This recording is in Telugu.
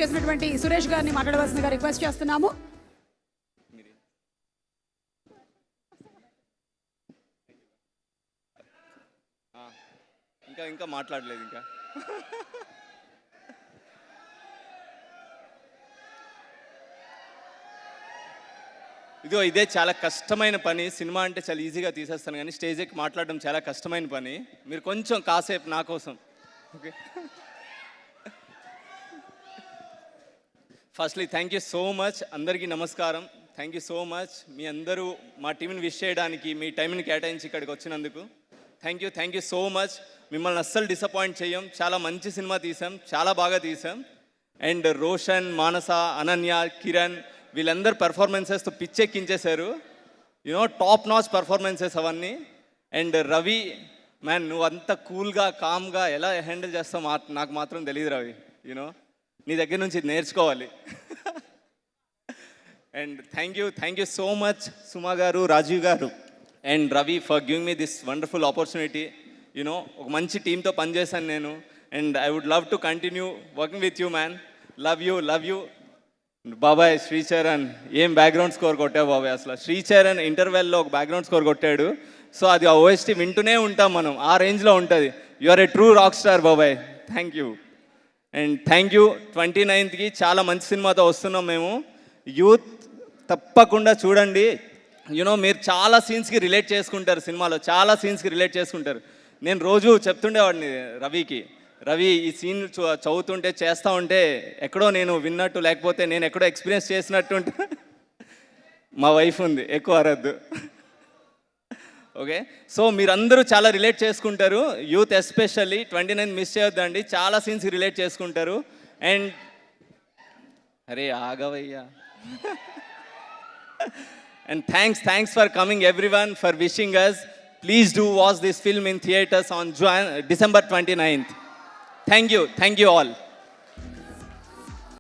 చేసినటువంటి సురేష్ గారిని మాట్లాడవలసిందిగా రిక్వెస్ట్ చేస్తున్నాము. ఇంకా మాట్లాడలేదు ఇంకా. ఇదే చాలా కష్టమైన పని. సినిమా అంటే చాలా ఈజీగా తీసేస్తాను, కానీ స్టేజ్ ఎక్కి మాట్లాడడం చాలా కష్టమైన పని. మీరు కొంచెం కాసేపు నా కోసం. Okay, firstly thank you so much. అందరికీ నమస్కారం. Thank you so much. మీ అందరూ మా టీంని విష్ చేయడానికి మీ టైంని కేటాయించి ఇక్కడికి వచ్చినందుకు థ్యాంక్ యూ సో మచ్. మిమ్మల్ని అస్సలు డిసప్పాయింట్ చేయం. చాలా మంచి సినిమా తీసాం, చాలా బాగా తీసాం. అండ్ రోషన్, మానస, అనన్య, కిరణ్ వీళ్ళందరూ పెర్ఫార్మెన్సెస్తో పిచ్చెక్కించేశారు. యూనో టాప్ నాచ్ పర్ఫార్మెన్సెస్ అవన్నీ. అండ్ రవి మ్యాన్, నువ్వు అంత కూల్గా కామ్గా ఎలా హ్యాండిల్ చేస్తావు నాకు మాత్రం తెలియదు రవి. యూనో నీ దగ్గర నుంచి నేర్చుకోవాలి. And thank you so much Suma గారు, రాజీవ్ గారు and Ravi for giving me this wonderful opportunity. You know ఒక మంచి టీంతో పనిచేశాను నేను. And I would love to continue working with you man. Love you బాబాయ్. శ్రీచరణ్ ఏం బ్యాక్గ్రౌండ్ స్కోర్ కొట్టావు బాబాయ్. అసలు శ్రీచరణ్ ఇంటర్వెల్లో ఒక బ్యాక్గ్రౌండ్ స్కోర్ కొట్టాడు. సో అది ఆ ఓఎస్టీ వింటూనే ఉంటాం మనం, ఆ రేంజ్లో ఉంటుంది. You are a true rock star బాబాయ్. Thank you. And thank you. 29th చాలా మంచి సినిమాతో వస్తున్నాం మేము. యూత్ తప్పకుండా చూడండి. యూనో మీరు చాలా సీన్స్కి రిలేట్ చేసుకుంటారు, సినిమాలో చాలా సీన్స్కి రిలేట్ చేసుకుంటారు. నేను రోజు చెప్తుండేవాడిని రవి ఈ సీన్ చదువుతుంటే చేస్తూ ఉంటే ఎక్కడో నేను విన్నట్టు, లేకపోతే నేను ఎక్కడో ఎక్స్పీరియన్స్ చేసినట్టు ఉంటే మా వైఫ్ ఉంది, ఎక్కువ అరద్దు. ఓకే, సో మీరందరూ చాలా రిలేట్ చేసుకుంటారు. యూత్ ఎస్పెషల్లీ 29 మిస్ చేయొద్దండి, చాలా సీన్స్కి రిలేట్ చేసుకుంటారు. అండ్ అరే ఆగవయ్యా. And thanks for coming everyone, for wishing us. Please do watch this film in theaters on December 29th. Thank you all.